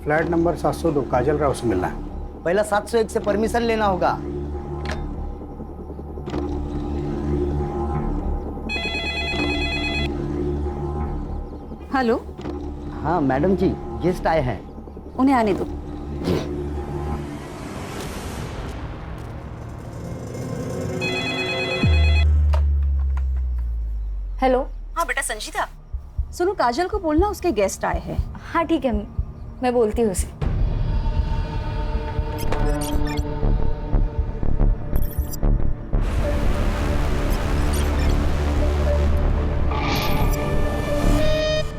Flat number 702 काजल राव से मिलना है। पहला 701 से परमिशन लेना होगा। हेलो। हाँ मैडम जी, गेस्ट आए हैं। उन्हें आने दो। हेलो। हाँ बेटा संजीता, सुनो काजल को बोलना उसके गेस्ट आए हैं। हाँ ठीक है, मैं बोलती हूँ उसे।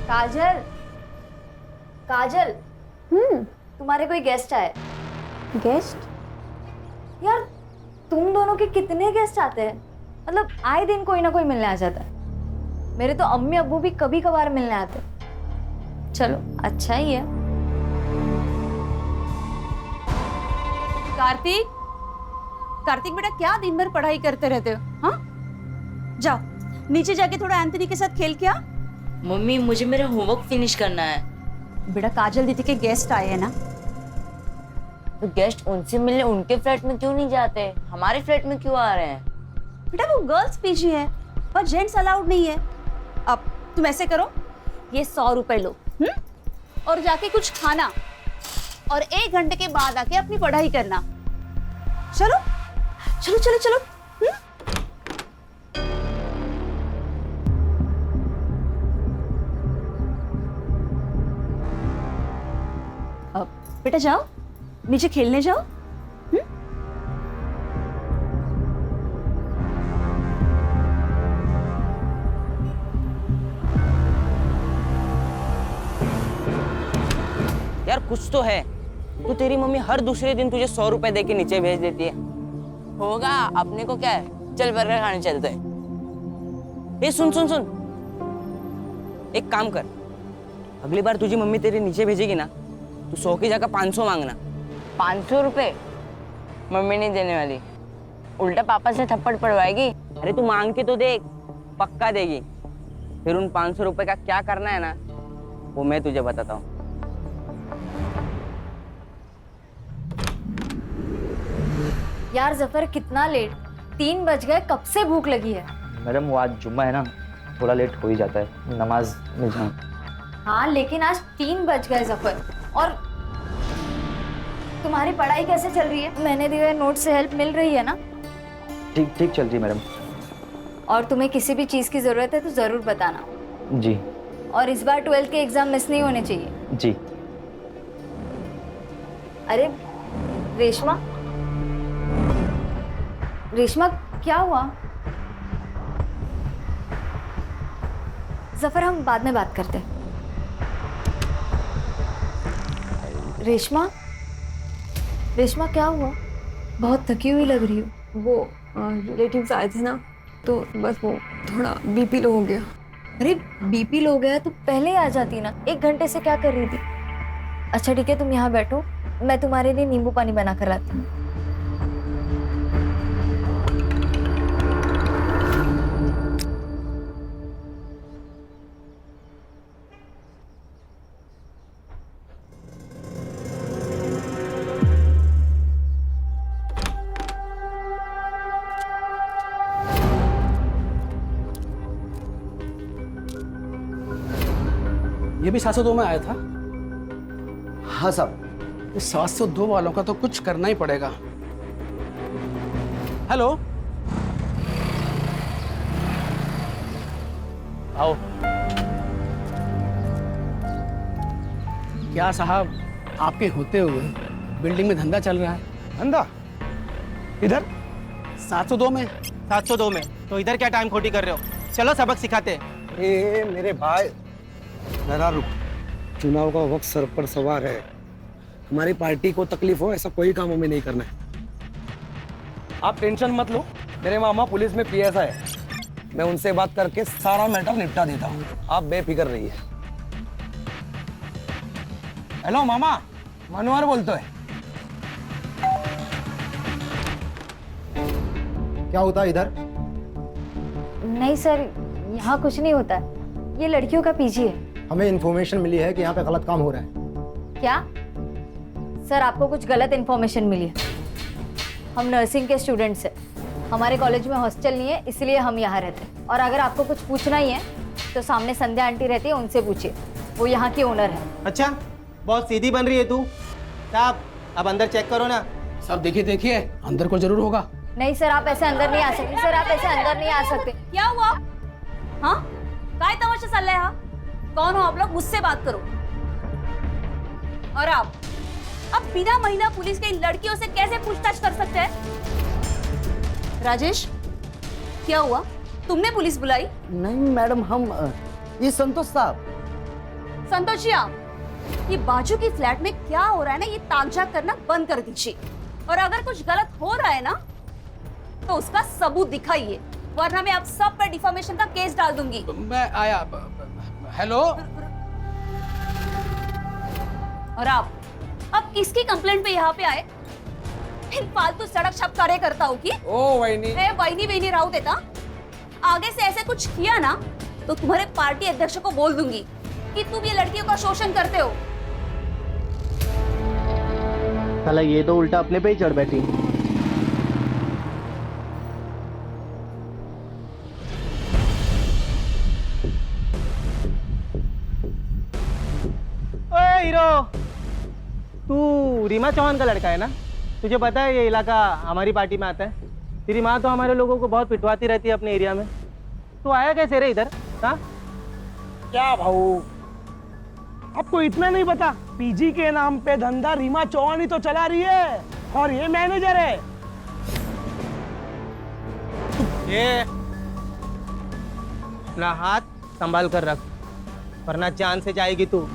काजल, काजल। तुम्हारे कोई गेस्ट आए। गेस्ट? यार तुम दोनों के कितने गेस्ट आते हैं? मतलब आए दिन कोई ना कोई मिलने आ जाता है। मेरे तो अम्मी अब्बू भी कभी कभार मिलने आते। चलो अच्छा ही है। कार्तिक, कार्तिक बेटा क्या दिन भर पढ़ाई करते रहते हो? हाँ, जाओ नीचे जाके थोड़ा एंथनी के साथ खेल के आ। मम्मी मुझे मेरा होमवर्क फिनिश करना है। बेटा काजल दीदी के गेस्ट आए हैं ना। तो गेस्ट उनसे मिलने उनके फ्लैट में क्यों नहीं जाते, हमारे फ्लैट में क्यों आ रहे हैं? बेटा वो गर्ल्स पीजी है और जेंट्स अलाउड नहीं है। अब तुम ऐसे करो, ये 100 रुपए लो और जाके कुछ खाना और 1 घंटे के बाद आके अपनी पढ़ाई करना। चलो चलो चलो चलो। अब बेटा जाओ नीचे खेलने जाओ। यार कुछ तो है। तो तेरी मम्मी हर दूसरे दिन तुझे 100 रुपए दे के नीचे भेज देती है। होगा, अपने को क्या है, चल बर्गर खाने चलते हैं। ए सुन सुन सुन, एक काम कर, अगली बार तुझी मम्मी तेरे नीचे भेजेगी ना, तू 100 की जगह 500 मांगना। 500 रुपए मम्मी नहीं देने वाली, उल्टा पापा से थप्पड़ पड़वाएगी। अरे तू मांग के तो देख, पक्का देगी। फिर उन 500 रुपए का क्या करना है ना, वो मैं तुझे बताता हूँ। यार जफर कितना लेट, 3 बज गए, कब से भूख लगी है। मैडम वो आज जुम्मा है ना, थोड़ा लेट हो ही जाता है, नमाज में जाऊँ। हाँ लेकिन आज 3 बज गए जफर। और तुम्हारी पढ़ाई कैसे चल रही है? मैंने दिए हुए नोट से हेल्प मिल रही है ना? ठीक ठीक चल रही है मैडम। और तुम्हें किसी भी चीज़ की ज़रूरत है तो ज़रूर बताना। जी। और इस बार 12th के एग्ज़ाम मिस नहीं होने चाहिए। जी। अरे रेशमा, रेशमा क्या हुआ? जफर हम बाद में बात करते हैं। रेशमा, रेशमा क्या हुआ? बहुत थकी हुई लग रही हो। वो रिलेटिव्स आए थे ना, तो बस वो थोड़ा बीपी लो हो गया। अरे बीपी लो गया तो पहले ही आ जाती ना, 1 घंटे से क्या कर रही थी? अच्छा ठीक है, तुम यहाँ बैठो, मैं तुम्हारे लिए नींबू पानी बना कर लाती हूँ। ये भी 702 में आया था। हाँ साहब। इस 702 वालों का तो कुछ करना ही पड़ेगा। हेलो, आओ। क्या साहब, आपके होते हुए बिल्डिंग में धंधा चल रहा है। धंधा इधर 702 में। 702 में तो इधर क्या टाइम खोटी कर रहे हो? चलो सबक सिखाते। ए मेरे भाई, जरा रुक। चुनाव का वक्त सर पर सवार है। हमारी पार्टी को तकलीफ हो ऐसा कोई काम हमें नहीं करना है। आप टेंशन मत लो, मेरे मामा पुलिस में पीएसआई है। मैं उनसे बात करके सारा मैटर निपटा देता हूँ, आप बेफिक्र रहिए। हेलो मामा, मनोहर बोलते है। क्या होता है इधर? नहीं सर, यहाँ कुछ नहीं होता है, ये लड़कियों का पीजी है। हमें इन्फॉर्मेशन मिली है कि यहाँ पे गलत काम हो रहा है। क्या? सर आपको कुछ गलत इन्फॉर्मेशन मिली है। हम नर्सिंग के स्टूडेंट्स हैं, हमारे कॉलेज में हॉस्टल नहीं है, इसलिए हम यहाँ रहते हैं। और अगर आपको कुछ पूछना ही है तो सामने संध्या आंटी रहती है, उनसे पूछिए, वो यहाँ की ओनर है। अच्छा, बहुत सीधी बन रही है तू। साहब अब अंदर चेक करो ना। सब देखिए देखिए, अंदर को जरूर होगा। नहीं सर, आप ऐसे अंदर नहीं आ सकते। सर आप ऐसे अंदर नहीं आ सकते। क्या हुआ? हाँ, काय तमाशा चल रहा है? कौन हो आप लोग? मुझसे बात करो। और आप अब बिना महिला पुलिस के इन लड़कियों से कैसे पूछताछ कर सकते हैं? राजेश, क्या हुआ? तुमने पुलिस बुलाई? नहीं मैडम, हम ये संतोष साहब। संतोषिया, ये बाजू की फ्लैट में क्या हो रहा है ना, ये ताकझाक करना बंद कर दीजिए। और अगर कुछ गलत हो रहा है ना तो उसका सबूत दिखाइए, वरना मैं आप सब पर डिफामेशन का केस डाल दूंगी। मैं आया। हेलो। और आप अब किसकी कंप्लेंट पे यहाँ पे आए? इन फालतू सड़क छप करे करता हूँ की? ओ वहिनी, वहीनी वहीनी राहू देता। आगे से ऐसे कुछ किया ना तो तुम्हारे पार्टी अध्यक्ष को बोल दूंगी कि तुम ये लड़कियों का शोषण करते हो। साला ये तो उल्टा अपने पे ही चढ़ बैठी। ओए हीरो, तू रीमा चौहान का लड़का है ना? तुझे पता है ये इलाका हमारी पार्टी में आता है। तेरी माँ तो हमारे लोगों को बहुत पिटवाती रहती है अपने एरिया में। तू आया कैसे रे इधर? हाँ, क्या भाऊ, आपको इतना नहीं पता? पीजी के नाम पे धंधा रीमा चौहान ही तो चला रही है, और ये मैनेजर है। ये अपना हाथ संभाल कर रख, वरना जान से जाएगी तू।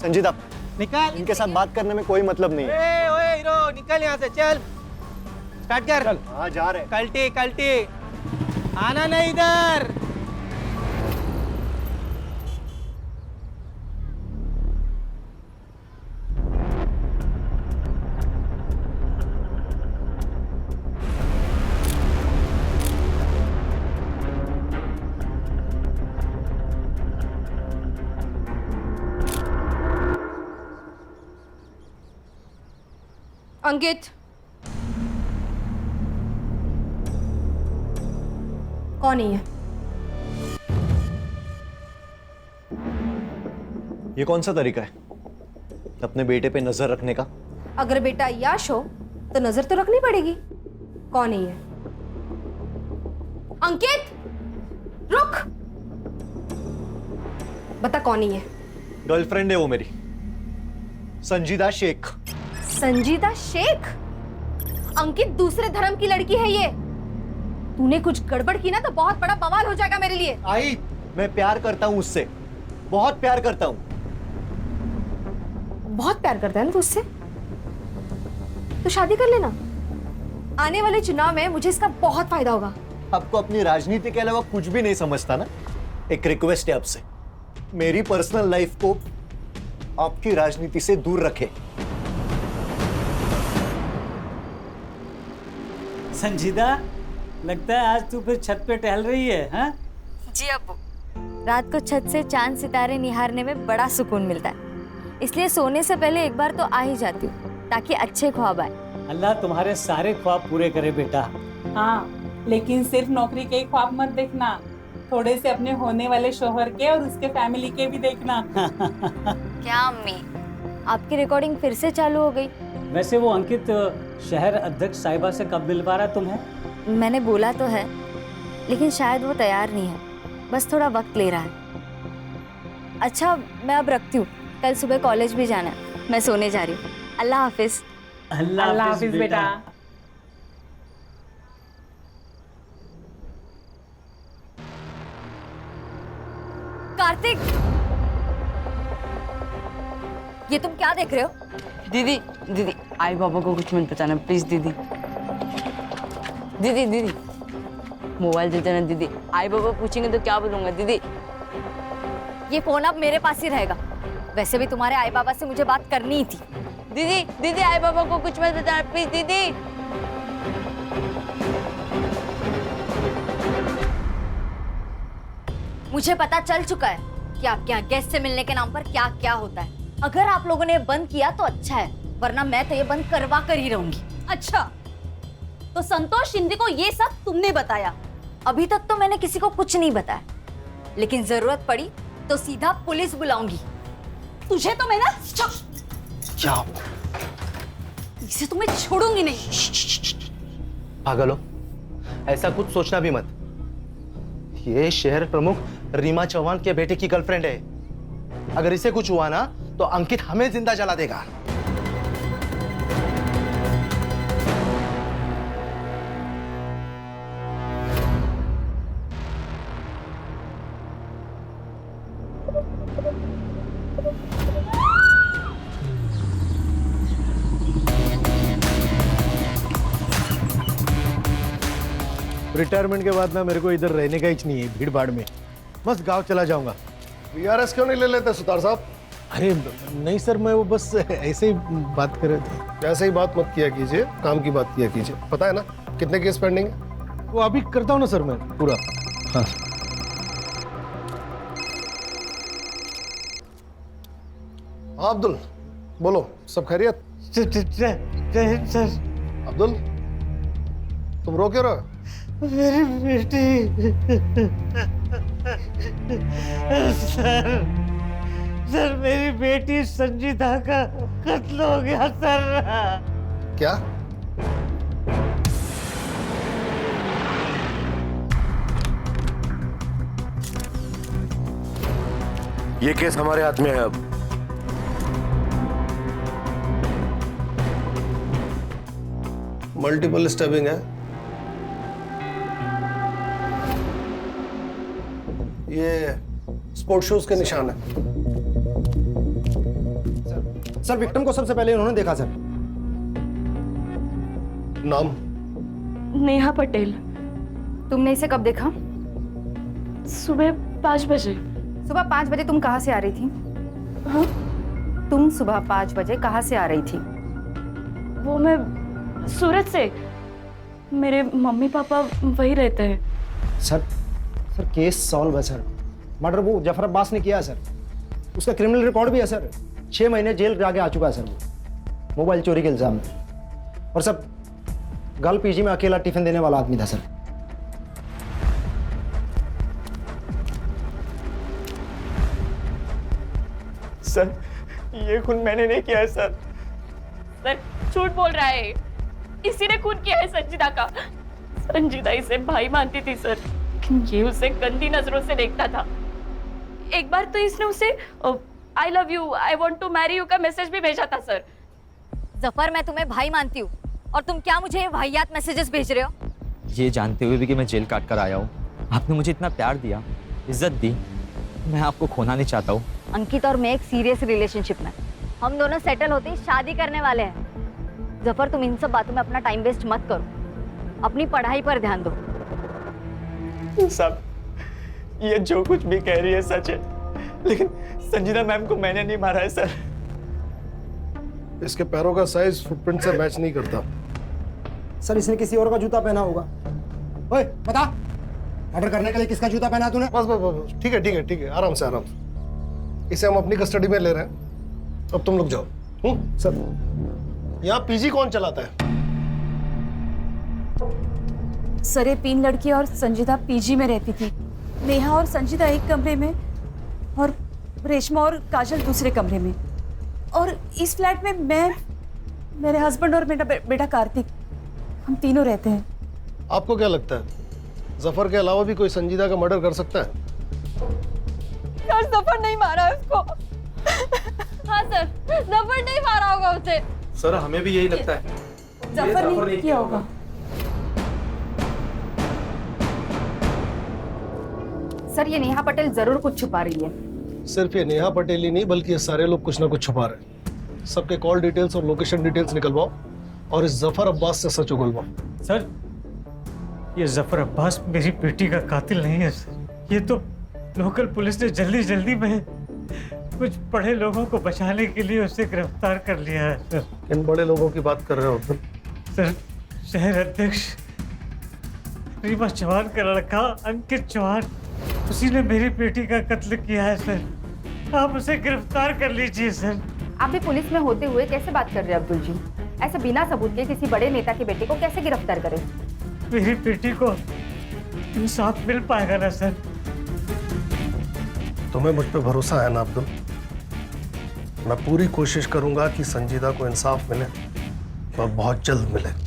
संजीदा, निकल। इनके साथ बात करने में कोई मतलब नहीं है। ओए हीरो, निकल यहाँ से, चल स्टार्ट कर। हाँ जा रहे। कल्टी कल्टी, आना नहीं इधर। अंकित, कौन है? ये कौन सा तरीका है अपने बेटे पे नजर रखने का? अगर बेटा याश हो तो नजर तो रखनी पड़ेगी। कौन है ये? अंकित, रुक, बता कौन है ये? गर्लफ्रेंड है वो मेरी, संजीदा शेख। संजीदा शेख? अंकित, दूसरे धर्म की लड़की है ये। तूने कुछ गड़बड़ की ना तो बहुत बड़ा बवाल हो जाएगा मेरे लिए। आई, मैं प्यार करता हूँ उससे, बहुत प्यार करता हूँ। बहुत प्यार करता है ना तू उससे? तो शादी कर लेना। आने वाले चुनाव में मुझे इसका बहुत फायदा होगा। आपको अपनी राजनीति के अलावा कुछ भी नहीं समझता ना? एक रिक्वेस्ट है आपसे, मेरी पर्सनल लाइफ को आपकी राजनीति से दूर रखें। संजीदा, लगता है आज तू फिर छत पे टहल रही है, हाँ? जी अब्बू, रात को छत से चांद सितारे निहारने में बड़ा सुकून मिलता है, इसलिए सोने से पहले एक बार तो आ ही जाती हूँ ताकि अच्छे ख्वाब आए। अल्लाह तुम्हारे सारे ख्वाब पूरे करे बेटा। हाँ, लेकिन सिर्फ नौकरी के ही ख्वाब मत देखना, थोड़े से अपने होने वाले शोहर के और उसके फैमिली के भी देखना। क्या अम्मी, आपकी रिकॉर्डिंग फिर से चालू हो गई? वैसे वो अंकित शहर अध्यक्ष साहिबा से कब मिलवा रहा तुम्हें? मैंने बोला तो है, लेकिन शायद वो तैयार नहीं है, बस थोड़ा वक्त ले रहा है। अच्छा, मैं अब रखती हूँ, कल सुबह कॉलेज भी जाना है, मैं सोने जा रही हूँ। अल्लाह हाफिज। अल्लाह हाफिज बेटा। कार्तिक, ये तुम क्या देख रहे हो? दीदी दीदी, आई बाबा को कुछ मत बताना प्लीज दीदी। दीदी दीदी, मोबाइल दे देना दीदी, आई बाबा पूछेंगे तो क्या बोलूंगा दीदी? ये फोन अब मेरे पास ही रहेगा। वैसे भी तुम्हारे आई बाबा से मुझे बात करनी ही थी। दीदी दीदी, आई बाबा को कुछ मत बताना प्लीज दीदी। मुझे पता चल चुका है कि आपके यहाँ गेस्ट से मिलने के नाम पर क्या क्या होता है। अगर आप लोगों ने बंद किया तो अच्छा है, वरना मैं तो ये बंद करवा कर ही रहूंगी। अच्छा, तो संतोष शिंदे को ये सब तुमने बताया? अभी तक तो मैंने किसी को कुछ नहीं बताया, लेकिन जरूरत पड़ी तो सीधा पुलिस बुलाऊंगी। तुझे तो मैं ना जाओ, इसे तो मैं छोड़ूंगी नहीं। पागल हो, ऐसा कुछ सोचना भी मत। ये शहर प्रमुख रीमा चौहान के बेटे की गर्लफ्रेंड है। अगर इसे कुछ हुआ ना तो अंकित हमें जिंदा जला देगा। रिटायरमेंट के बाद ना मेरे को इधर रहने का ही नहीं है, भीड़ भाड़ में बस गांव चला जाऊंगा। वीआरएस क्यों नहीं ले लेते सुतार साहब? अरे नहीं सर, मैं वो बस ऐसे ही बात कर रहे थे। ऐसे ही बात मत किया कीजिए, काम की बात किया कीजिए। पता है ना कितने केस पेंडिंग है? वो अभी करता हूँ ना सर मैं पूरा। हाँ अब्दुल बोलो, सब खैरियत? सर, अब्दुल तुम रो क्यों रहे हो? मेरी बेटी सर मेरी बेटी संजीता का कत्ल हो गया सर। क्या? ये केस हमारे हाथ में है अब। मल्टीपल स्टैबिंग है। ये स्पोर्ट शूज के निशान है। सर विक्टिम को सबसे पहले उन्होंने देखा सर। नाम? नेहा पटेल। तुमने इसे कब देखा? सुबह 5 बजे। सुबह 5 बजे तुम कहाँ से आ रही थी? हाँ? तुम सुबह 5 बजे कहाँ से आ रही थी? वो मैं सूरत से। मेरे मम्मी पापा वही रहते हैं। सर केस सॉल्व है सर। मर्डर वो जफर अब्बास ने किया है सर। उसका क्रिमिनल रिकॉर्ड भी है सर। 6 महीने जेल जाके आ चुका है सर वो, मोबाइल चोरी के इल्जाम में। और सब गर्ल पीजी में अकेला टिफिन देने वाला आदमी था सर। सर ये खून मैंने नहीं किया है सर। सर झूठ बोल रहा है। इसी ने खून किया है संजीदा का। संजीदा इसे भाई मानती थी सर, लेकिन ये उसे गंदी नजरों से देखता था। एक बार तो इसने उसे I love you, I want to marry you का मैसेज भी भेजा था सर। जफर मैं तुम्हें भाई मानती हूँ और तुम क्या मुझे ये वाहियात मैसेजेस भेज रहे हो? ये जानते हुए भी कि मैं जेल काट कर आया हूँ, आपने मुझे इतना प्यार दिया, इज्जत दी, मैं आपको खोना नहीं चाहता हूँ। अंकित और मैं एक सीरियस रिलेशनशिप में, हम दोनों सेटल होते ही शादी करने वाले हैं। जफर तुम इन सब बातों में अपना टाइम वेस्ट मत करो, अपनी पढ़ाई पर ध्यान दो। सब ये जो कुछ भी कह रही है सच है, लेकिन संजीदा मैम को मैंने नहीं मारा है सर। इसके पैरों का साइज फुटप्रिंट से मैच नहीं करता। सर इसने किसी और का जूता पहना होगा। ओए बता, ऑर्डर करने के लिए किसका जूता पहना तूने? बस बस बस, ठीक है ठीक है ठीक है, आराम से आराम से। इसे हम अपनी कस्टडी में ले रहे हैं, अब तुम लोग जाओ। सर यहाँ पीजी कौन चलाता है? सर ये 3 लड़की और संजीदा पीजी में रहती थी। नेहा और संजीदा एक कमरे में और रेशमा और काजल दूसरे कमरे में। और इस फ्लैट में मैं, मेरे हस्बैंड और मेरा बेटा कार्तिक, हम तीनों रहते हैं। आपको क्या लगता है जफर के अलावा भी कोई संजीदा का मर्डर कर सकता है? यार जफर नहीं मारा उसको। हाँ सर, जफर नहीं मारा होगा उसे। सर हमें भी यही लगता है, जफर नहीं किया होगा। सर ये नेहा पटेल जरूर कुछ छुपा रही है। सिर्फ ये नेहा पटेल ही नहीं बल्कि ये सारे लोग कुछ ना कुछ छुपा रहे हैं। सबके कॉल डिटेल्स और लोकेशन डिटेल्स निकलवाओ और इस जफर अब्बास से सच उगलवाओ। सर ये जफर अब्बास मेरी बेटी का कातिल नहीं है सर। ये तो लोकल पुलिस ने जल्दी जल्दी में कुछ बड़े लोगों को बचाने के लिए उसे गिरफ्तार कर लिया है सर। इन बड़े लोगों की बात कर रहे हो अब्दुल? सर शहर अध्यक्ष रीमा चौहान का लड़का अंकित चौहान, उसी ने मेरी बेटी का कत्ल किया है सर। आप उसे गिरफ्तार कर लीजिए सर। आप भी पुलिस में होते हुए कैसे बात कर रहे हैं अब्दुल जी? ऐसे बिना सबूत के किसी बड़े नेता के बेटे को कैसे गिरफ्तार करें? मेरी बेटी को इंसाफ मिल पाएगा ना सर? तुम्हें मुझ पे भरोसा है ना अब्दुल? मैं पूरी कोशिश करूंगा कि संजीदा को इंसाफ मिले और बहुत जल्द मिले।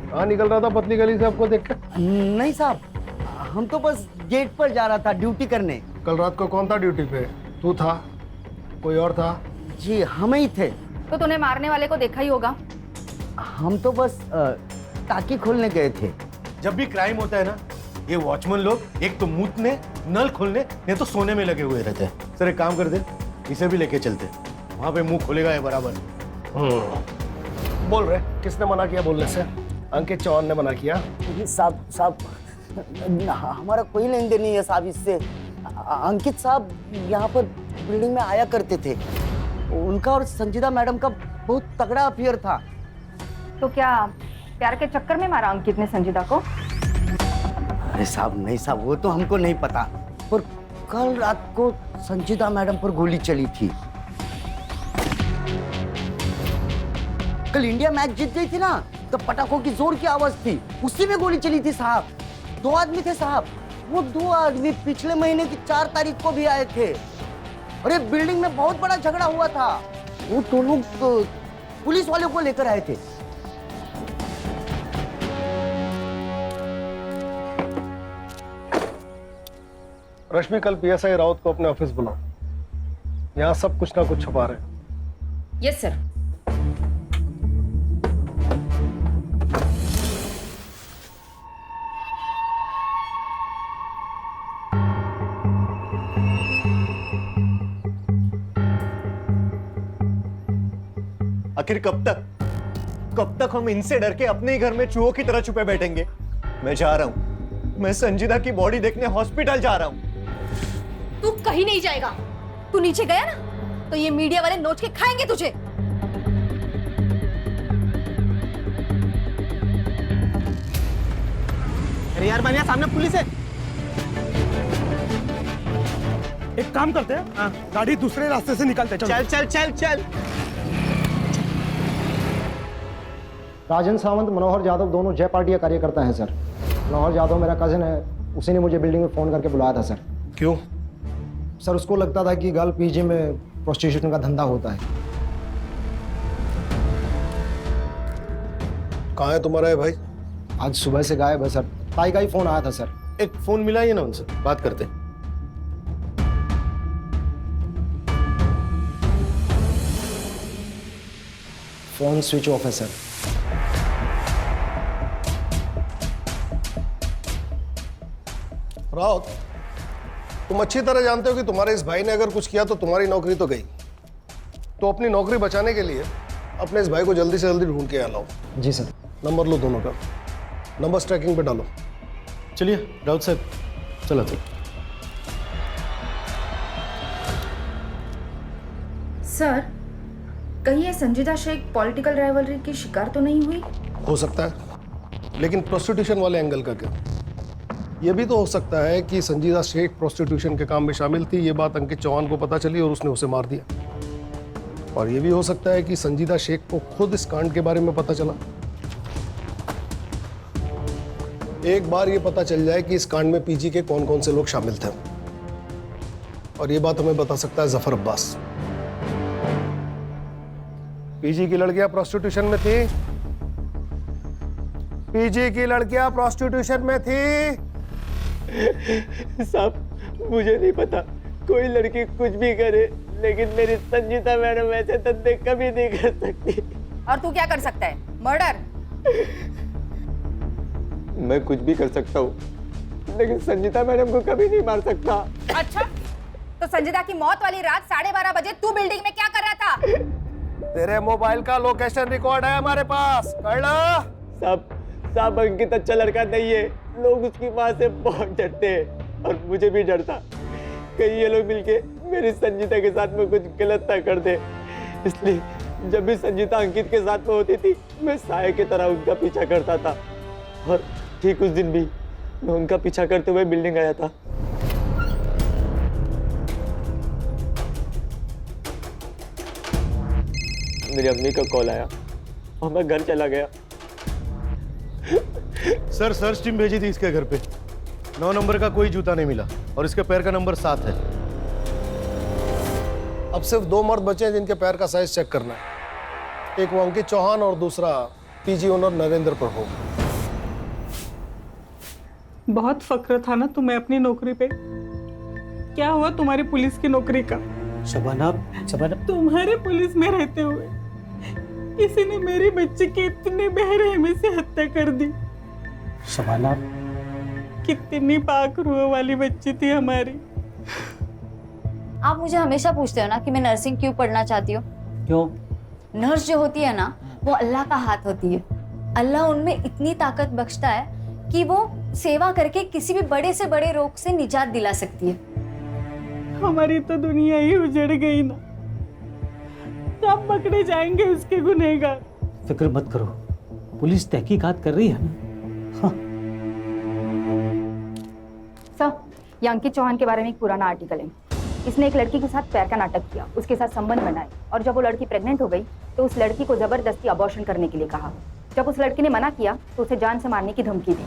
कहाँ निकल रहा था पतली गली से आपको देख के? नहीं साहब, हम तो बस गेट पर जा रहा था ड्यूटी करने। कल रात को कौन था ड्यूटी पे? तू था? कोई और था? जी हम ही थे। तो तूने मारने वाले को देखा ही होगा। हम तो बस टाकी खोलने गए थे। जब भी क्राइम होता है ना, ये वॉचमैन लोग एक तो मूतने, नल खोलने, नहीं तो सोने में लगे हुए रहते हैं। सर एक काम कर दे, इसे भी लेके चलते, वहां पे मुंह खोलेगा ये बराबर। बोल रहे किसने मना किया बोलने से? अंकित चौहान ने मना किया। साहब हमारा कोई लेन देन नहीं है साहब इससे। अंकित साहब यहाँ पर बिल्डिंग में आया करते थे। उनका और संजीदा मैडम का बहुत तगड़ा अफेयर था। तो क्या प्यार के चक्कर में मारा अंकित ने संजीदा को? अरे साहब नहीं साहब, वो तो हमको नहीं पता, पर कल रात को संजीदा मैडम पर गोली चली थी। कल इंडिया मैच जीत गई थी ना, तो पटाखों की जोर की आवाज थी, उसी में गोली चली थी साहब। 2 आदमी थे साहब। वो 2 आदमी पिछले महीने की 4 तारीख को भी आए थे और ये बिल्डिंग में बहुत बड़ा झगड़ा हुआ था। वो 2 लोग पुलिस वालों को लेकर आए थे। रश्मि, कल पीएसआई राउत को अपने ऑफिस बुलाओ। यहाँ सब कुछ ना कुछ छुपा रहे हैं। Yes sir. आखिर कब तक हम इनसे डर के अपने ही घर में चूहों की तरह छुपे बैठेंगे? मैं जा रहा हूं, मैं संजीदा की बॉडी देखने हॉस्पिटल जा रहा हूं। तू कहीं नहीं जाएगा। तू नीचे गया ना तो ये मीडिया वाले नोच के खाएंगे तुझे। अरे यार मानिया, सामने पुलिस है। एक काम करते हैं, गाड़ी दूसरे रास्ते से निकालते हैं। चल चल चल चल। राजन सावंत, मनोहर यादव दोनों जय पार्टी का कार्यकर्ता हैं सर। मनोहर यादव मेरा कजिन है, उसी ने मुझे बिल्डिंग में फ़ोन करके बुलाया था सर। क्यों? सर उसको लगता था कि गर्ल पीजी में प्रोस्टिट्यूशन का धंधा होता है। कहाँ है तुम्हारा भाई? आज सुबह से गायब है सर। ताई का ही फ़ोन आया था सर। एक फोन मिला ही ना उनसे, बात करते। फ़ोन स्विच ऑफ है सर। राउत, तुम अच्छी तरह जानते हो कि तुम्हारे इस भाई ने अगर कुछ किया तो तुम्हारी नौकरी तो गई। तो अपनी नौकरी बचाने के लिए अपने इस भाई को जल्दी से जल्दी ढूंढ के लाओ। जी सर। नंबर लो दोनों का, नंबर ट्रैकिंग पे डालो। चलिए राउत साहब, चलो तो। सर, कहीं ये संजीदा शेख पॉलिटिकल राइवलरी की शिकार तो नहीं हुई? हो सकता है, लेकिन प्रोस्टिट्यूशन वाले एंगल का क्या? ये भी तो हो सकता है कि संजीदा शेख प्रोस्टिट्यूशन के काम में शामिल थी, ये बात अंकित चौहान को पता चली और उसने उसे मार दिया। और ये भी हो सकता है कि संजीदा शेख को खुद इस कांड के बारे में पता चला। एक बार ये पता चल जाए कि इस कांड में पीजी के कौन कौन से लोग शामिल थे, और ये बात हमें बता सकता है जफर अब्बास। पीजी की लड़कियां प्रोस्टिट्यूशन में थी। पीजी की लड़कियां प्रोस्टिट्यूशन में थी। साहब मुझे नहीं पता, कोई लड़की कुछ भी करे, लेकिन मेरी संजीदा मैडम ऐसे धंधे कभी नहीं कर सकती। और तू क्या कर सकता है? मर्डर? मैं कुछ भी कर सकता हूँ, लेकिन संजीदा मैडम को कभी नहीं मार सकता। अच्छा, तो संजीदा की मौत वाली रात 12:30 बजे तू बिल्डिंग में क्या कर रहा था? तेरे मोबाइल का लोकेशन रिकॉर्ड है हमारे पास, कर लो। साहब अंकित अच्छा लड़का नहीं है, लोग उसकी माँ से बहुत डरते हैं और मुझे भी डर था कहीं ये लोग मिलके मेरी संजीता के साथ में कुछ गलत ना कर दे। इसलिए जब भी संजीता अंकित के साथ में होती थी, मैं साये की तरह उनका पीछा करता था। और ठीक उस दिन भी मैं उनका पीछा करते हुए बिल्डिंग आया था। मेरी अम्मी का कॉल आया और मैं घर चला गया। सर सर्च टीम भेजी थी इसके घर पे। 9 नंबर का कोई जूता नहीं मिला और इसके पैर का नंबर 7 है। अब सिर्फ 2 मर्द बचे हैं जिनके पैर का साइज चेक करना है। एक वो अंकित चौहान और दूसरा पीजी ओनर नरेंद्र प्रभु। बहुत फक्र था ना तुम्हें अपनी नौकरी पे। क्या हुआ तुम्हारी पुलिस की नौकरी का? शबाना तुम्हारे पुलिस में रहते हुए किसी ने मेरी बच्ची की इतनी बेरहमी से हत्या कर दी। शबाना, कितनी पाक रूह वाली बच्ची थी हमारी। आप मुझे हमेशा पूछते हो ना कि मैं नर्सिंग क्यों पढ़ना चाहती हूँ। क्यों? नर्स जो होती है ना, वो अल्लाह का हाथ होती है। अल्लाह उनमें इतनी ताकत बख्शता है कि वो सेवा करके किसी भी बड़े से बड़े रोग से निजात दिला सकती है। हमारी तो दुनिया ही उजड़ गई ना। कब पकड़े जाएंगे उसके गुनहगार? फिक्र मत करो, पुलिस तहकीकात कर रही है ना। हाँ। सर, ये अंकित चौहान के बारे में एक पुराना आर्टिकल है। इसने एक लड़की के साथ प्यार का नाटक किया, उसके साथ संबंध बनाए और जब वो लड़की प्रेग्नेंट हो गई तो उस लड़की को जबरदस्ती अबॉर्शन करने के लिए कहा। जब उस लड़की ने मना किया तो उसे जान से मारने की धमकी दी।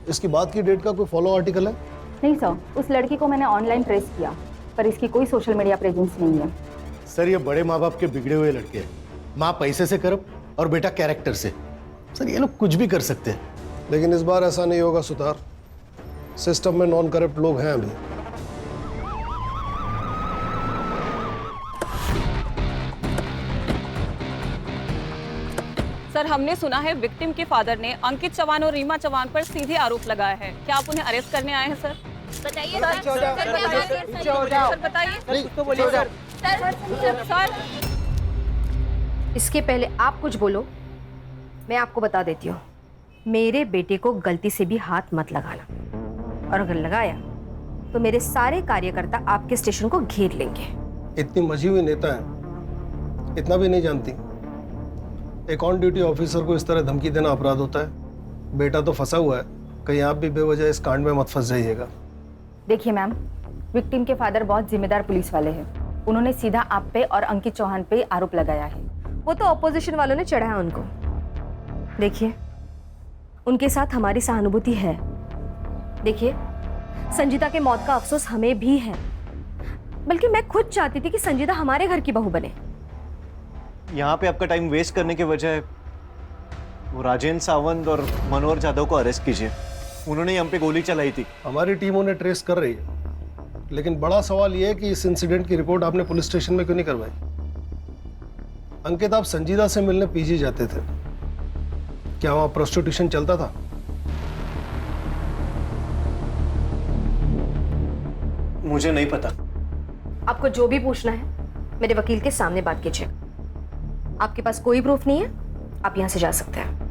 इसकी बात की डेट का कोई फॉलो आर्टिकल है? नहीं सर, उस लड़की को मैंने ऑनलाइन ट्रेस किया पर इसकी कोई सोशल मीडिया प्रेजेंस नहीं है। सर ये बड़े माँ बाप के बिगड़े हुए लड़के हैं। माँ पैसे से करप और बेटा कैरेक्टर से। सर ये लोग कुछ भी कर सकते हैं। लेकिन इस बार ऐसा नहीं होगा सुतार। सिस्टम में नॉन करप्ट लोग हैं अभी। सर, हमने सुना है विक्टिम के फादर ने अंकित चौहान और रीमा चौहान पर सीधे आरोप लगाया है। क्या आप उन्हें अरेस्ट करने आए हैं सर? बताइए सर। इसके पहले आप कुछ बोलो, मैं आपको बता देती हूँ, मेरे बेटे को गलती से भी हाथ मत लगाना, और अगर लगाया तो मेरे सारे कार्यकर्ता आपके स्टेशन को घेर लेंगे। इतनी मजी हुई नेता है, इतना भी नहीं जानती। एक ऑन ड्यूटी ऑफिसर को इस तरह धमकी देना अपराध होता है। बेटा तो फंसा हुआ है, कहीं आप भी बेवजह इस कांड में मत फंस जाइएगा। देखिए मैम, विक्टिम के फादर बहुत जिम्मेदार पुलिस वाले हैं। उन्होंने सीधा आप पे और अंकित चौहान पे आरोप लगाया है। वो तो ऑपोजिशन वालों ने चढ़ाया उनको। देखिए, उनके साथ हमारी सहानुभूति है। देखिए, संजीदा के मौत का अफसोस हमें भी है, बल्कि मैं खुद चाहती थी कि संजीदा हमारे घर की बहू बने। यहाँ पे आपका टाइम वेस्ट करने के बजाय वो राजेंद्र सावंत और मनोहर जाधव को अरेस्ट कीजिए। उन्होंने हम पे गोली चलाई थी। हमारी टीम उन्हें ट्रेस कर रही है, लेकिन बड़ा सवाल यह है कि इस इंसिडेंट की रिपोर्ट आपने पुलिस स्टेशन में क्यों नहीं करवाई? अंकित, आप संजीदा से मिलने पीजी जाते थे, क्या वहां प्रोस्टिट्यूशन चलता था? मुझे नहीं पता। आपको जो भी पूछना है मेरे वकील के सामने बात कीजिए। आपके पास कोई प्रूफ नहीं है, आप यहां से जा सकते हैं।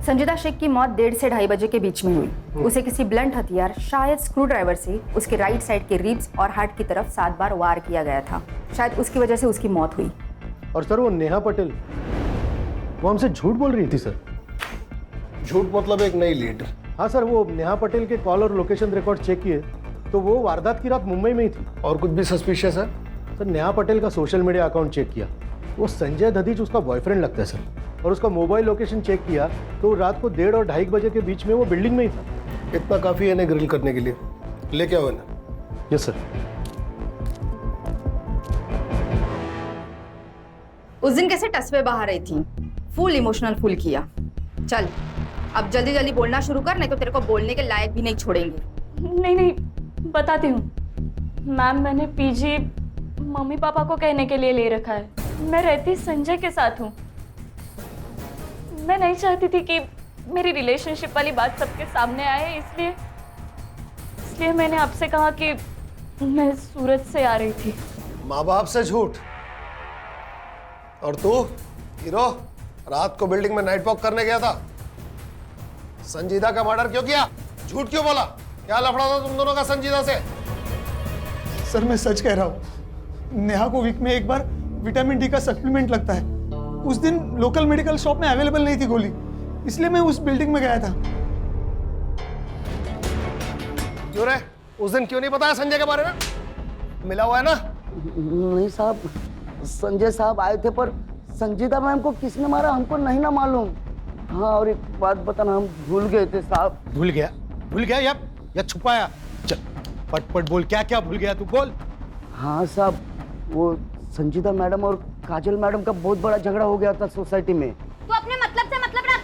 संजीदा शेख की मौत 1:30 से 2:30 बजे के बीच में हुई। उसे किसी ब्लंट हथियार, शायद स्क्रू ड्राइवर से उसके राइट साइड के रिब्स और हार्ट की तरफ 7 बार वार किया गया था। शायद उसकी वजह से उसकी मौत हुई। और सर वो नेहा पटेल, वो हमसे झूठ बोल रही थी सर। झूठ मतलब एक नई लीड? हाँ सर, वो नेहा पटेल के कॉल और लोकेशन रिकॉर्ड चेक किए तो वो वारदात की रात मुंबई में ही थी। और कुछ भी सस्पिशियस है? सर नेहा पटेल का सोशल मीडिया अकाउंट चेक किया, वो संजय दधीच उसका बॉयफ्रेंड लगता है सर। और उसका मोबाइल लोकेशन चेक किया तो रात को 1:30 और 2:30 बजे के बीच में वो बिल्डिंग में ही था। इतना काफी है इन्हें ग्रिल करने के लिए। लेके आओ इन्हें। Yes sir. उस दिन कैसे टसवे बहा रही थी, फुल इमोशनल फुल किया। चल अब जल्दी जल्दी बोलना शुरू कर, नहीं तो तेरे को बोलने के लायक भी नहीं छोड़ेंगे। नहीं, बताती हूँ मैम। मैंने पीजी मम्मी पापा को कहने के लिए ले रखा है। मैं रहती संजय के साथ हूँ। मैं नहीं चाहती थी कि मेरी रिलेशनशिप वाली बात सबके सामने आए, इसलिए मैंने आपसे कहा कि मैं सूरत से आ रही थी। माँ बाप से झूठ, और तू हीरो रात को बिल्डिंग में नाइट वॉक करने गया था। संजीदा का मर्डर क्यों किया? झूठ क्यों बोला? क्या लफड़ा था तुम दोनों का संजीदा से? सर मैं सच कह रहा हूँ। नेहा को वीक में एक बार विटामिन डी का सप्लीमेंट लगता है। उस दिन लोकल मेडिकल शॉप में अवेलेबल नहीं थी गोली, इसलिए मैं उस बिल्डिंग में गया था। क्यों रे? उस दिन क्यों नहीं बताया संजय के बारे में? मिला हुआ है ना? नहीं साहब, संजय साहब आए थे, पर संजीदा मैम को किसने मारा हमको नहीं ना मालूम। हाँ, और एक बात बताना, हम भूल गए थे साहब। भूल गया या छुपाया? चल पट पट बोल, क्या क्या भूल गया तू, बोल। हाँ साहब, वो संजीदा मैडम और काजल मैडम का बहुत बड़ा झगड़ा हो गया था सोसाइटी में। तू अपने मतलब से मतलब रख,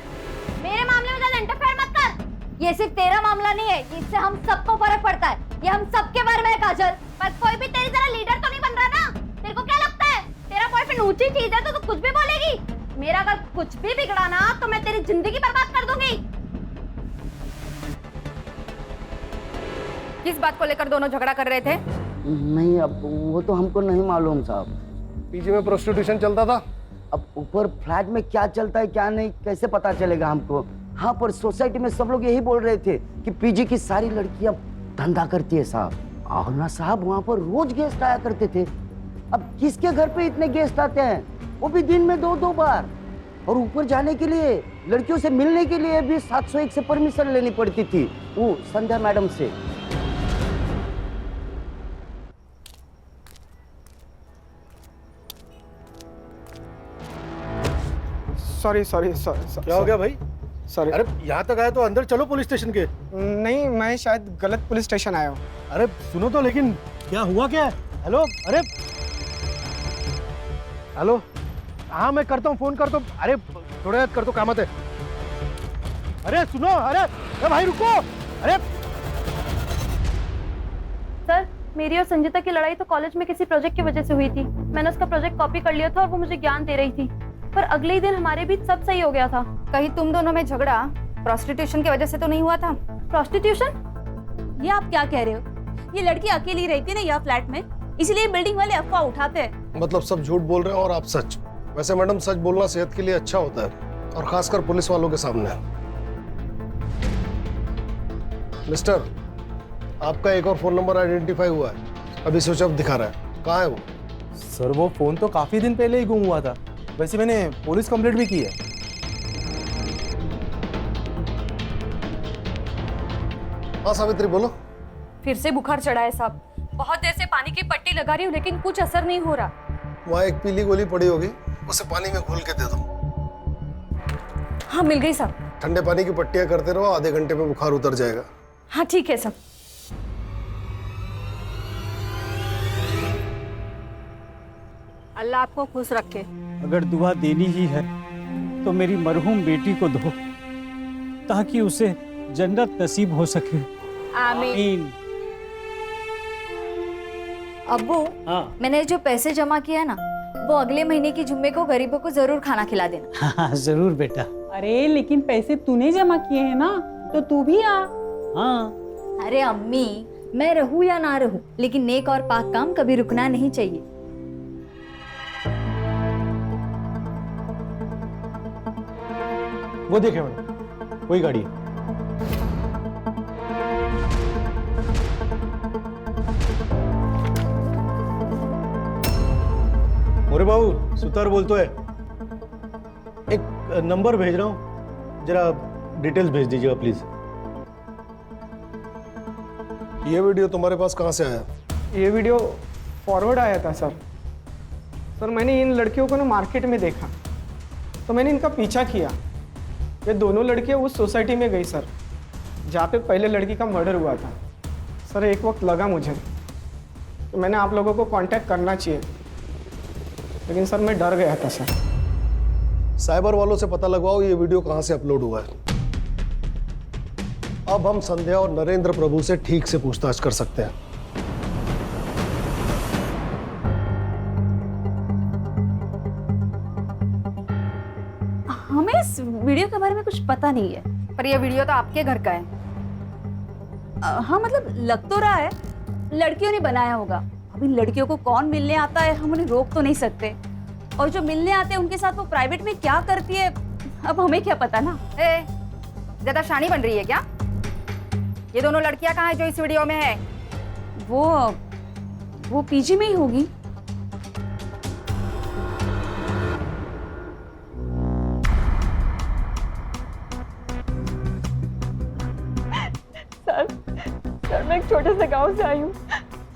मेरे मामले में ज्यादा इंटरफेयर मत कर। ये सिर्फ तेरा मामला नहीं है, इससे हम सबको फर्क पड़ता है। ये हम सबके बारे में है काजल। पर कोई भी तेरी तरह लीडर तो नहीं बन रहा ना। तेरे को क्या लगता है तेरा बॉयफ्रेंड ऊंची चीज है तो तू कुछ भी बोलेगी? मेरा अगर कुछ भी बिगड़ा ना तो मैं तेरी जिंदगी बर्बाद कर दूंगी। किस बात को लेकर दोनों झगड़ा कर रहे थे? नहीं, अब वो तो हमको नहीं मालूम साहब। पीजी में प्रोस्टिट्यूशन चलता था। अब ऊपर फ्लैट में क्या चलता है क्या नहीं कैसे पता चलेगा हमको? हाँ, पर सोसाइटी में सब लोग यही बोल रहे थे कि पीजी की सारी लड़कियां धंधा करती है साहब। और ना साहब, वहाँ पर रोज गेस्ट आया करते थे। अब किसके घर पे इतने गेस्ट आते हैं, वो भी दिन में 2-2 बार। और ऊपर जाने के लिए, लड़कियों से मिलने के लिए भी 701 से परमिशन लेनी पड़ती थी, वो संध्या मैडम से। सॉरी। क्या हो गया भाई? सॉरी। अरे यहाँ तक आए तो अंदर चलो पुलिस स्टेशन के। नहीं, मैं शायद गलत पुलिस स्टेशन आया हूँ। अरे सुनो तो, लेकिन क्या हुआ क्या? हेलो, अरे हेलो, हाँ मैं करता हूँ, फोन करता हूँ। अरे थोड़ा याद कर दो, कामत है। अरे सुनो, अरे भाई रुको। अरे सर, मेरी और संजीता की लड़ाई तो कॉलेज में किसी प्रोजेक्ट की वजह से हुई थी। मैंने उसका प्रोजेक्ट कॉपी कर लिया था और वो मुझे ज्ञान दे रही थी, पर अगले ही दिन हमारे बीच सब सही हो गया था। कहीं तुम दोनों में झगड़ा प्रोस्टिट्यूशन की वजह से तो नहीं हुआ था? प्रोस्टिट्यूशन? ये आप क्या कह रहे हो? ये लड़की अकेली रहती है ना यह फ्लैट में, इसलिए बिल्डिंग वाले अफवाह उठाते हैं। मतलब सब झूठ बोल रहे हैं और आप सच। वैसे मैडम, सच बोलना सेहत के लिए अच्छा होता है, और खासकर पुलिस वालों के सामने। मिस्टर, आपका एक और फोन नंबर आइडेंटिफाई हुआ है, अभी स्विच ऑफ दिखा रहा है। कहाँ है वो? सर वो फोन तो काफी दिन पहले ही गुम हुआ था। वैसे मैंने पुलिस कंप्लेंट भी की है। हाँ सावित्री, बोलो। फिर से बुखार चढ़ा है साहब। बहुत देर से पानी की पट्टी लगा रही हूँ लेकिन कुछ असर नहीं हो रहा। वहाँ एक पीली गोली पड़ी होगी, उसे पानी में घोल के दे दो। हाँ, मिल गई साहब। ठंडे पानी की पट्टियां करते रहो, आधे घंटे में बुखार उतर जाएगा। हाँ ठीक है साहब। अल्लाह आपको खुश रखे। अगर दुआ देनी ही है तो मेरी मरहूम बेटी को दो, ताकि उसे जन्नत नसीब हो सके। आमीन। अब्बू, हाँ। मैंने जो पैसे जमा किया है ना, वो अगले महीने की जुम्मे को गरीबों को जरूर खाना खिला देना। हाँ जरूर बेटा। अरे लेकिन पैसे तूने जमा किए हैं ना, तो तू भी आ। हाँ। अरे अम्मी, मैं रहूं या ना रहूं, लेकिन नेक और पाक काम कभी रुकना नहीं चाहिए। वो देखे मैडम, वही गाड़ी है। मोरे बाबू, सुतार बोलतो है। एक नंबर भेज रहा हूँ, जरा डिटेल्स भेज दीजिएगा प्लीज। ये वीडियो तुम्हारे पास कहाँ से आया? ये वीडियो फॉरवर्ड आया था सर। मैंने इन लड़कियों को ना मार्केट में देखा, तो मैंने इनका पीछा किया। ये दोनों लड़कियां उस सोसाइटी में गई सर, जहाँ पे पहले लड़की का मर्डर हुआ था। सर एक वक्त लगा मुझे कि मैंने आप लोगों को कांटेक्ट करना चाहिए, लेकिन सर मैं डर गया था सर। साइबर वालों से पता लगवाओ ये वीडियो कहाँ से अपलोड हुआ है। अब हम संध्या और नरेंद्र प्रभु से ठीक से पूछताछ कर सकते हैं। हमें इस वीडियो के बारे में कुछ पता नहीं है। पर यह वीडियो तो आपके घर का है। हाँ मतलब लग तो रहा है लड़कियों ने बनाया होगा। अभी लड़कियों को कौन मिलने आता है, हम उन्हें रोक तो नहीं सकते। और जो मिलने आते हैं उनके साथ वो प्राइवेट में क्या करती है अब हमें क्या पता ना। ज्यादा शानी बन रही है क्या? ये दोनों लड़कियां कहाँ है जो इस वीडियो में है? वो पीजी में ही होगी। सर मैं एक छोटे से गांव से आई हूँ,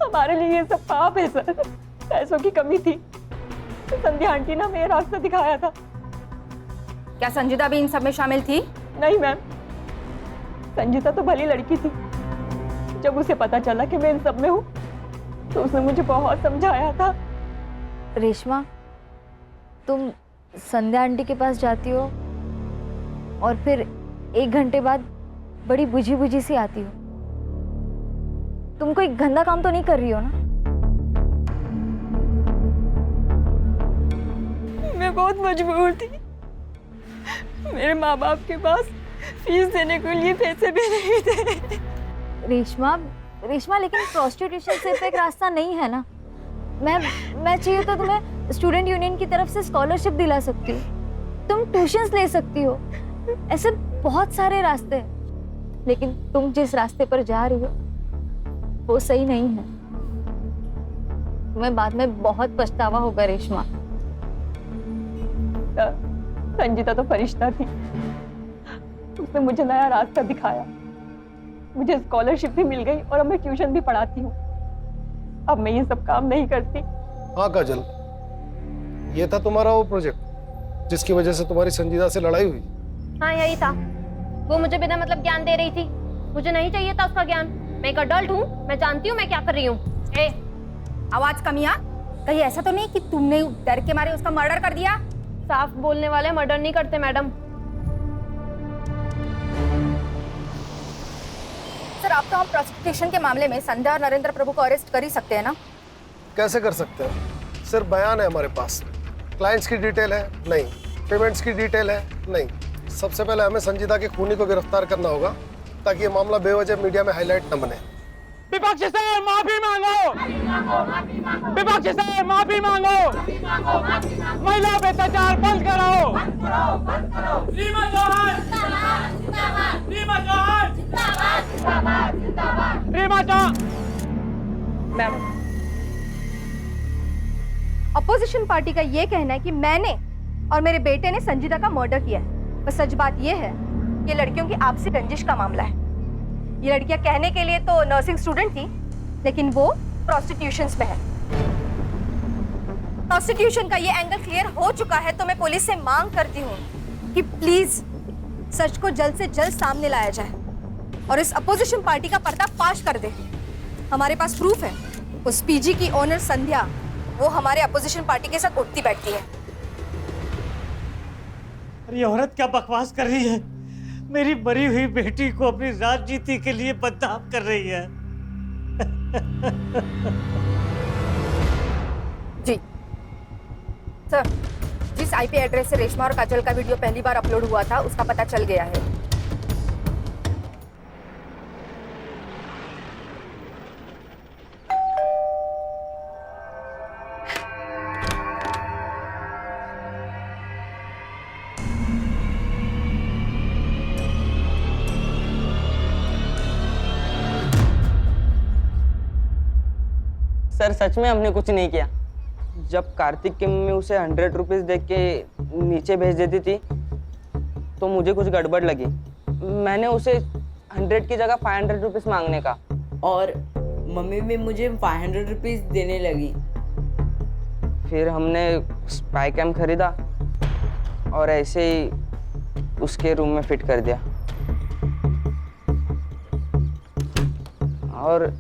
हमारे लिए ये सब पाप है सर। पैसों की कमी थी, संध्या आंटी ने हमें रास्ता दिखाया था। क्या संजीदा भी इन सब में शामिल थी? नहीं मैम, संजीता तो भली लड़की थी। जब उसे पता चला कि मैं इन सब में हूँ तो उसने मुझे बहुत समझाया था। रेशमा, तुम संध्या आंटी के पास जाती हो और फिर 1 घंटे बाद बड़ी बुझी बुझी सी आती हो। तुम कोई गंदा काम तो नहीं कर रही हो ना? मैं बहुत मजबूर थी, मेरे माँ बाप के पास फीस देने के लिए पैसे भी नहीं थे। रेशमा लेकिन प्रोस्टिट्यूशन सिर्फ एक रास्ता नहीं है ना। मैं चाहिए तो तुम्हें स्टूडेंट यूनियन की तरफ से स्कॉलरशिप दिला सकती हूँ, तुम ट्यूशंस ले सकती हो, ऐसे बहुत सारे रास्ते हैं। लेकिन तुम जिस रास्ते पर जा रही हो वो सही नहीं है। तुम्हें बाद में बहुत पछतावा होगा रेशमा। संजीता तो फरिश्ता थी, उसने मुझे नया रास्ता दिखाया, मुझे स्कॉलरशिप भी मिल गई और अब मैं ट्यूशन भी पढ़ाती हूँ। अब मैं ये सब काम नहीं करती। हाँ काजल, ये था तुम्हारा वो प्रोजेक्ट जिसकी वजह से तुम्हारी संजीदा से लड़ाई हुई? हाँ यही था। वो मुझे बिना मतलब ज्ञान दे रही थी, मुझे नहीं चाहिए था उसका ज्ञान। मैं एक अडल्ट हूँ, मैं जानती हूँ मैं क्या कर रही हूँ। आवाज कमिया, कहीं ऐसा तो नहीं कि तुमने डर के मारे उसका मर्डर कर दिया? साफ बोलने वाले मर्डर नहीं करते मैडम। सर, आप तो हम प्रोस्टिट्यूशन के मामले में संध्या और नरेंद्र प्रभु को अरेस्ट कर ही सकते हैं ना? कैसे कर सकते हैं? सिर्फ बयान है हमारे पास, क्लाइंट्स की डिटेल है नहीं, पेमेंट्स की डिटेल है नहीं। सबसे पहले हमें संजीदा के खूनी को गिरफ्तार करना होगा ताकि ये मामला बेवजह मीडिया में हाईलाइट न बने। विपक्ष से माफी मांगो, विपक्ष से माफी मांगो, महिला पे अत्याचार बंद करो। रीमा चौहान, रीमा चौहान, रीमा चौहान। अपोजिशन पार्टी का ये कहना है कि मैंने और मेरे बेटे ने संजीदा का मर्डर किया है। पर सच बात ये है, ये लड़कियों की आपसी रंजिश का मामला है। ये लड़कियां कहने के लिए तो नर्सिंग स्टूडेंट थी, लेकिन वो प्रोस्टिट्यूशंस में है। प्रोस्टिट्यूशन का ये एंगल क्लियर हो चुका है, तो मैं पुलिस से मांग करती हूँ कि प्लीज सच को जल्द से जल्द सामने लाया जाए और इस अपोजिशन पार्टी का पर्दाफाश कर दे। हमारे पास प्रूफ है, उस पीजी की ओनर संध्या वो हमारे अपोजिशन पार्टी के साथ उठती बैठती है। ये औरत क्या बकवास कर रही है? मेरी मरी हुई बेटी को अपनी राजनीति के लिए बदनाम कर रही है। जी सर, जिस आईपी एड्रेस से रेशमा और काजल का वीडियो पहली बार अपलोड हुआ था उसका पता चल गया है। सर सच में हमने कुछ नहीं किया। जब कार्तिक की मम्मी उसे 100 रुपीज दे के नीचे भेज देती थी तो मुझे कुछ गड़बड़ लगी। मैंने उसे 100 की जगह 500 रुपीज मांगने का, और मम्मी भी मुझे 500 रुपीज देने लगी। फिर हमने स्पाई कैम खरीदा और ऐसे ही उसके रूम में फिट कर दिया। और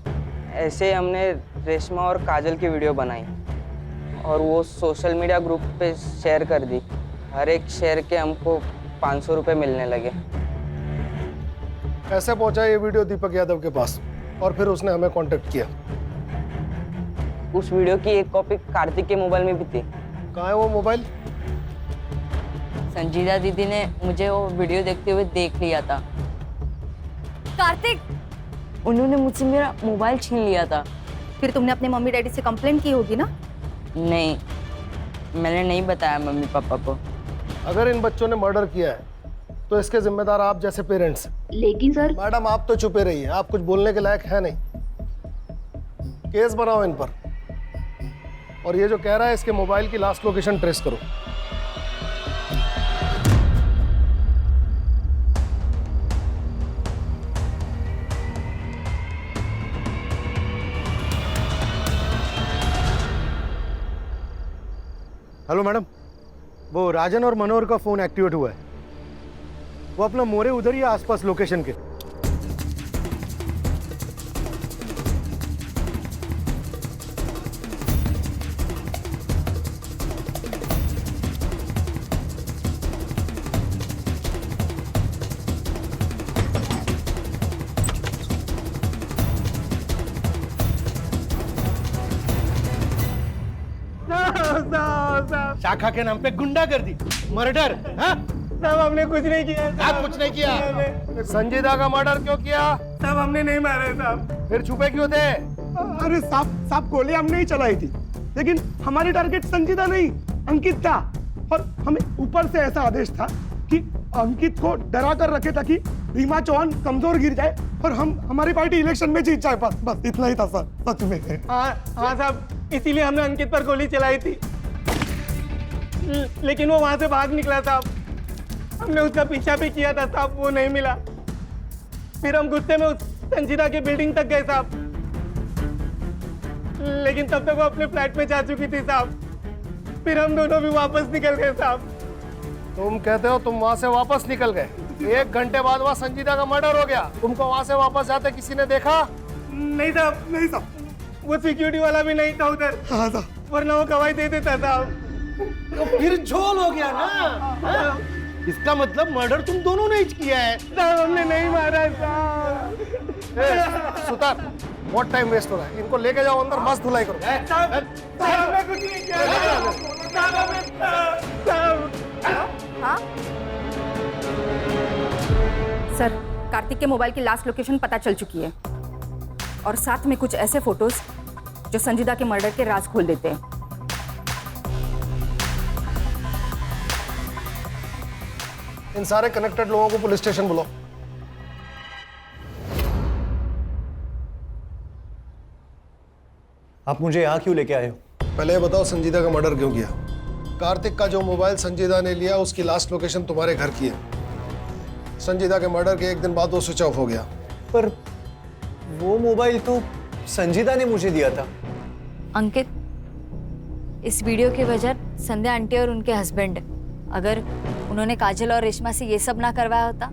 ऐसे हमने रेशमा और काजल की वीडियो बनाई और वो सोशल मीडिया ग्रुप पे शेयर कर दी। हर एक शेयर के हमको 500 रुपये मिलने लगे। कैसे पहुंचा ये वीडियो दीपक यादव के पास और फिर उसने हमें कांटेक्ट किया? उस वीडियो की एक कॉपी कार्तिक के मोबाइल में भी थी। कहाँ है वो मोबाइल? संजीदा दीदी ने मुझे वो वीडियो देखते हुए देख लिया था। कार्तिक, उन्होंने मुझसे मेरा मोबाइल छीन लिया था। फिर तुमने अपने मम्मी डैडी से कंप्लेंट की होगी ना? नहीं, मैंने नहीं बताया मम्मी पापा को। अगर इन बच्चों ने मर्डर किया है तो इसके जिम्मेदार आप जैसे पेरेंट्स हैं। लेकिन सर मैडम आप तो चुपे रहिए, आप कुछ बोलने के लायक है नहीं। केस बनाओ इन पर, और ये जो कह रहा है इसके मोबाइल की लास्ट लोकेशन ट्रेस करो। हेलो मैडम, वो राजन और मनोहर का फोन एक्टिवेट हुआ है। वो अपना मोरे उधर ही है आसपास लोकेशन के। शाखा के नाम पे गुंडागर्दी, मर्डर। साहब हमने कुछ नहीं किया। आप कुछ नहीं किया। संजीदा का मर्डर क्यों किया? साहब हमने नहीं मारा साहब। फिर छुपे क्यों थे? अरे साहब गोली हमने ही चलाई थी, लेकिन हमारी टारगेट संजीदा नहीं अंकित था, और हमें ऊपर से ऐसा आदेश था कि अंकित को डरा कर रखे ताकि रीमा चौहान कमजोर गिर जाए और हमारी पार्टी इलेक्शन में जीत जाए। बस इतना ही था सर, सच में। हाँ साहब, इसीलिए हमने अंकित पर गोली चलाई थी, लेकिन वो वहां से भाग निकला साहब। हमने उसका पीछा भी किया था साहब, वो नहीं मिला। फिर हम गुस्से में उस संजीदा की बिल्डिंग तक गए साहब, लेकिन तब तक वो अपने फ्लैट में जा चुकी थी साहब। फिर हम दोनों भी वापस निकल गए साहब। तुम कहते हो तुम वहां से वापस निकल गए? 1 घंटे बाद वहां संजीदा का मर्डर हो गया। तुमको वहां से वापस जाते किसी ने देखा? नहीं साहब, नहीं साहब, वो सिक्योरिटी वाला भी नहीं था उधर। हाँ साहब, वरना वो गवाही दे देता साहब। तो फिर झोल हो गया ना। हाँ? इसका मतलब मर्डर तुम दोनों ने ही किया है। साहब हमने नहीं मारा साहब। सुतार, बहुत टाइम वेस्ट हो रहा है, इनको लेके जाओ अंदर, मस्त धुलाई करो। साहब हमने कुछ नहीं किया। हाँ सर, कार्तिक के मोबाइल की लास्ट लोकेशन पता चल चुकी है, और साथ में कुछ ऐसे फोटोज जो संजीदा के मर्डर के राज खोल देते हैं। इन सारे कनेक्टेड लोगों को पुलिस स्टेशन बुलाओ। आप मुझे यहाँ क्यों लेके आए हो? पहले ये बताओ संजीदा का मर्डर क्यों किया? कार्तिक का जो मोबाइल संजीदा ने लिया उसकी लास्ट लोकेशन तुम्हारे घर की है। संजीदा के मर्डर के 1 दिन बाद वो स्विच ऑफ हो गया। पर वो मोबाइल तो संजीदा ने मुझे दिया था। अंकित, इस वीडियो की वजह संध्या आंटी और उनके हस्बैंड है। अगर उन्होंने काजल और रेशमा से ये सब ना करवाया होता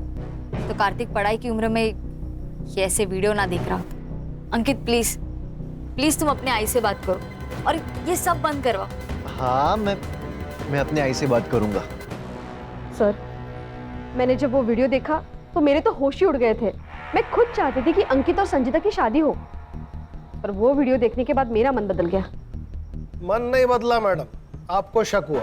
तो कार्तिक पढ़ाई की उम्र में ये ऐसे वीडियो ना देख रहा होता। अंकित प्लीज प्लीज तुम अपने आई से बात करो और ये सब बंद करवाओ। हाँ, मैं अपने आई से बात करूंगा। सर, मैंने जब वो वीडियो देखा तो मेरे तो होश ही उड़ गए थे। मैं खुद चाहती थी कि अंकित और संजीदा की शादी हो, पर वो वीडियो देखने के बाद मेरा मन बदल गया। मन नहीं बदला मैडम, आपको शक हुआ,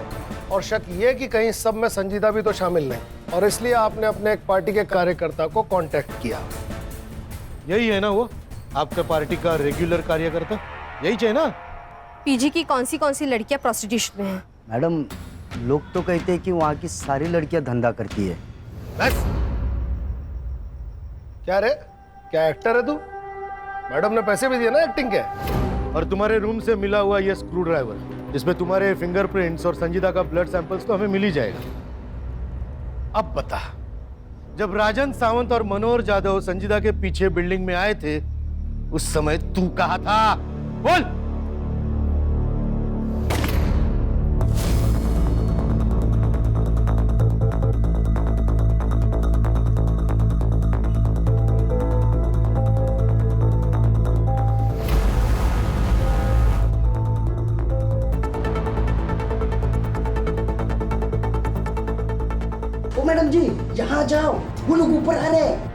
और शक ये कि कहीं सब में संजीदा भी तो शामिल नहीं, और इसलिए आपने अपने एक पार्टी के कार्यकर्ता को कांटेक्ट किया। यही है ना वो आपका पार्टी का रेगुलर कार्यकर्ता? यही चाहिए ना? पीजी की कौन सी लड़कियां प्रोस्टिट्यूशन में हैं? मैडम, लोग तो कहते हैं कि वहाँ की सारी लड़कियां धंधा करती है। बस क्या रे, क्या एक्टर है तू? मैडम ने पैसे भी दिए ना एक्टिंग के। और तुम्हारे रूम से मिला हुआ ये स्क्रू ड्राइवर, इसमें तुम्हारे फिंगरप्रिंट्स और संजीदा का ब्लड सैंपल्स तो हमें मिल ही जाएगा। अब बता, जब राजन सावंत और मनोहर जाधव संजीदा के पीछे बिल्डिंग में आए थे, उस समय तू कहाँ था? बोल। मैडम जी, यहाँ जाओ, वो लोग ऊपर आ रहे हैं।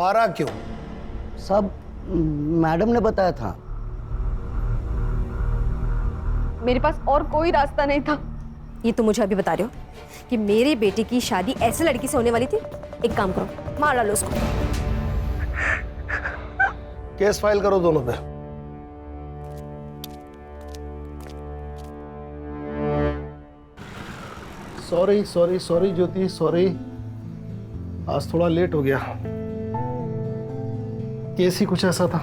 मारा क्यों? सब मैडम ने बताया था। मेरे पास और कोई रास्ता नहीं था। ये तो मुझे अभी बता रहे हो कि मेरे बेटे की शादी ऐसे लड़की से होने वाली थी? एक काम करो, मार डालो उसको। केस फाइल करो दोनों पे। सॉरी सॉरी सॉरी ज्योति, सॉरी, आज थोड़ा लेट हो गया। केस ही कुछ ऐसा था।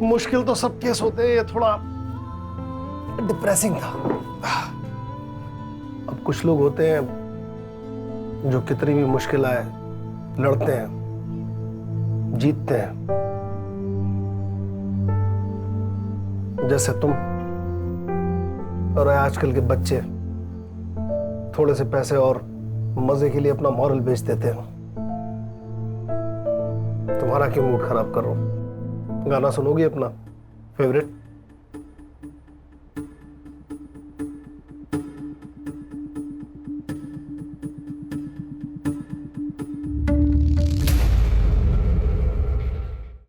मुश्किल तो सब केस होते हैं, ये थोड़ा डिप्रेसिंग था। अब कुछ लोग होते हैं जो कितनी भी मुश्किल आए लड़ते हैं, जीतते हैं, जैसे तुम। और आजकल के बच्चे थोड़े से पैसे और मजे के लिए अपना मॉरल बेच देते हैं। तुम्हारा क्यों मूड खराब कर रहा हूं? गाना सुनोगी अपना फेवरेट?